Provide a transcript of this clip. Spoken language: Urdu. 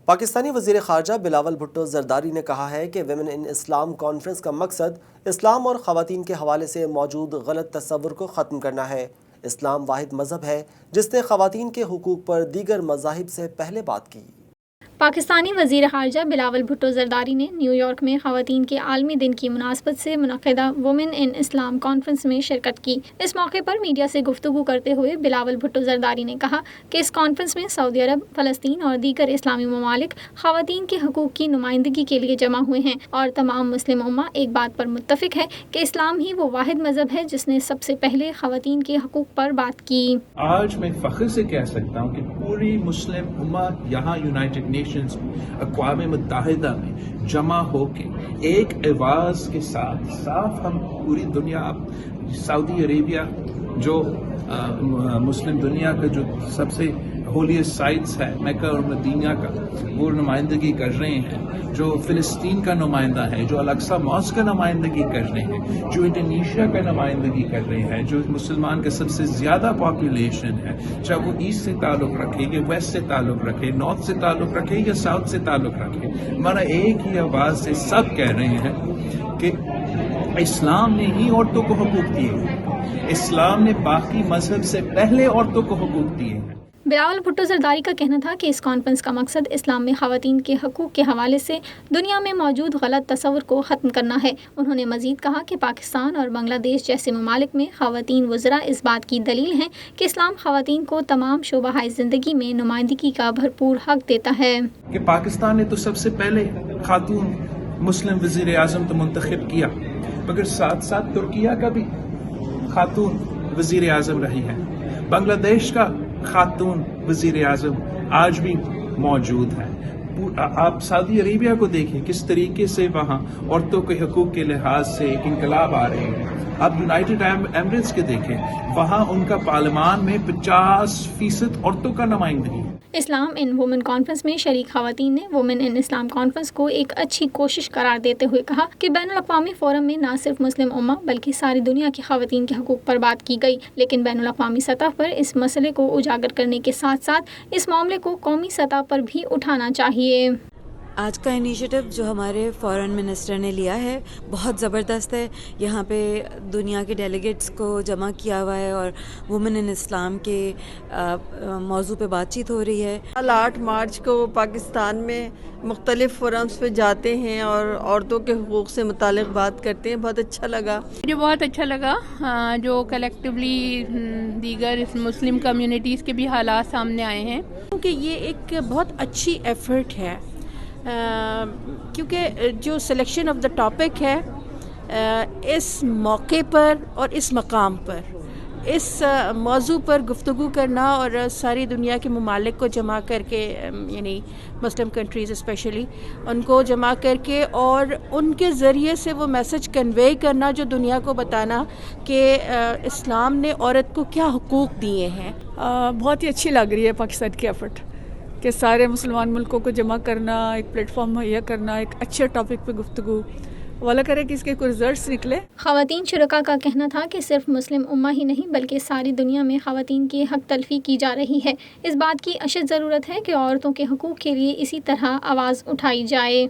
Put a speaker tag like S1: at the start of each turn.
S1: پاکستانی وزیر خارجہ بلاول بھٹو زرداری نے کہا ہے کہ ویمن ان اسلام کانفرنس کا مقصد اسلام اور خواتین کے حوالے سے موجود غلط تصور کو ختم کرنا ہے۔ اسلام واحد مذہب ہے جس نے خواتین کے حقوق پر دیگر مذاہب سے پہلے بات کی۔
S2: پاکستانی وزیر خارجہ بلاول بھٹو زرداری نے نیو یارک میں خواتین کے عالمی دن کی مناسبت سے منعقدہ وومن ان اسلام کانفرنس میں شرکت کی۔ اس موقع پر میڈیا سے گفتگو کرتے ہوئے بلاول بھٹو زرداری نے کہا کہ اس کانفرنس میں سعودی عرب، فلسطین اور دیگر اسلامی ممالک خواتین کے حقوق کی نمائندگی کے لیے جمع ہوئے ہیں اور تمام مسلم امہ ایک بات پر متفق ہے کہ اسلام ہی وہ واحد مذہب ہے جس نے سب سے پہلے خواتین کے حقوق پر بات کی۔
S3: آج میں فخر سے کہہ سکتا ہوں کہ پوری مسلم امہ یہاں یونائٹڈ نیشنز اقوام متحدہ میں جمع ہو کے ایک آواز کے ساتھ صاف ہم پوری دنیا، سعودی عربیہ جو مسلم دنیا کا جو سب سے ہولیسٹ سائٹس ہے مکہ اور مدینہ کا، وہ نمائندگی کر رہے ہیں، جو فلسطین کا نمائندہ ہے، جو الاقصی ماسک کا نمائندگی کر رہے ہیں، جو انڈونیشیا کا نمائندگی کر رہے ہیں، جو مسلمان کا سب سے زیادہ پاپولیشن ہے، چاہے وہ ایسٹ سے تعلق رکھے یا ویسٹ سے تعلق رکھے، نارتھ سے تعلق رکھے یا ساؤتھ سے تعلق رکھے، ہمارا ایک ہی آواز سے سب کہہ رہے ہیں کہ اسلام نے ہی عورتوں کو حقوق دیے ہیں، اسلام نے باقی مذہب سے پہلے عورتوں کو حقوق دیے ہیں۔
S2: بلاول بھٹو زرداری کا کہنا تھا کہ اس کانفرنس کا مقصد اسلام میں خواتین کے حقوق کے حوالے سے دنیا میں موجود غلط تصور کو ختم کرنا ہے۔ انہوں نے مزید کہا کہ پاکستان اور بنگلہ دیش جیسے ممالک میں خواتین وزراء اس بات کی دلیل ہیں کہ اسلام خواتین کو تمام شعبہ زندگی میں نمائندگی کا بھرپور حق دیتا ہے۔
S3: کہ پاکستان نے تو سب سے پہلے خاتون مسلم وزیر اعظم تو منتخب کیا، مگر ساتھ ساتھ ترکیہ کا بھی خاتون وزیر اعظم رہی ہے، بنگلہ دیش کا خاتون وزیر اعظم آج بھی موجود ہے۔ آپ سعودی عربیہ کو دیکھیں کس طریقے سے وہاں عورتوں کے حقوق کے لحاظ سے ایک انقلاب آ رہے ہیں۔ آپ یونائٹڈ ایمریٹس کے دیکھیں، وہاں ان کا پارلیمان میں 50% عورتوں کا نمائندگی ہے۔
S2: اسلام ان وومن کانفرنس میں شریک خواتین نے وومن ان اسلام کانفرنس کو ایک اچھی کوشش قرار دیتے ہوئے کہا کہ بین الاقوامی فورم میں نہ صرف مسلم امہ بلکہ ساری دنیا کی خواتین کے حقوق پر بات کی گئی، لیکن بین الاقوامی سطح پر اس مسئلے کو اجاگر کرنے کے ساتھ ساتھ اس معاملے کو قومی سطح پر بھی اٹھانا چاہیے۔
S4: آج کا انیشیٹو جو ہمارے فارن منسٹر نے لیا ہے بہت زبردست ہے۔ یہاں پہ دنیا کے ڈیلیگیٹس کو جمع کیا ہوا ہے اور وومن ان اسلام کے موضوع پہ بات چیت ہو رہی ہے۔
S5: 8 مارچ کو پاکستان میں مختلف فورمز پہ جاتے ہیں اور عورتوں کے حقوق سے متعلق بات کرتے ہیں، بہت اچھا لگا۔
S6: مجھے بہت اچھا لگا جو کلیکٹیولی دیگر مسلم کمیونٹیز کے بھی حالات سامنے آئے ہیں،
S7: کیونکہ یہ ایک بہت اچھی ایفرٹ ہے، کیونکہ جو سلیکشن آف دا ٹاپک ہے اس موقع پر اور اس مقام پر اس موضوع پر گفتگو کرنا اور ساری دنیا کے ممالک کو جمع کر کے، یعنی مسلم کنٹریز اسپیشلی ان کو جمع کر کے اور ان کے ذریعے سے وہ میسج کنوے کرنا، جو دنیا کو بتانا کہ اسلام نے عورت کو کیا حقوق دیے ہیں۔
S8: بہت ہی اچھی لگ رہی ہے پاکستان کی ایفرٹ کہ سارے مسلمان ملکوں کو جمع کرنا، ایک پلیٹ فارم مہیا کرنا، ایک اچھے ٹاپک پہ گفتگو، والا کرے کہ اس کے کوئی ریزلٹس نکلے۔
S2: خواتین شرکاء کا کہنا تھا کہ صرف مسلم امہ ہی نہیں بلکہ ساری دنیا میں خواتین کی حق تلفی کی جا رہی ہے۔ اس بات کی اشد ضرورت ہے کہ عورتوں کے حقوق کے لیے اسی طرح آواز اٹھائی جائے۔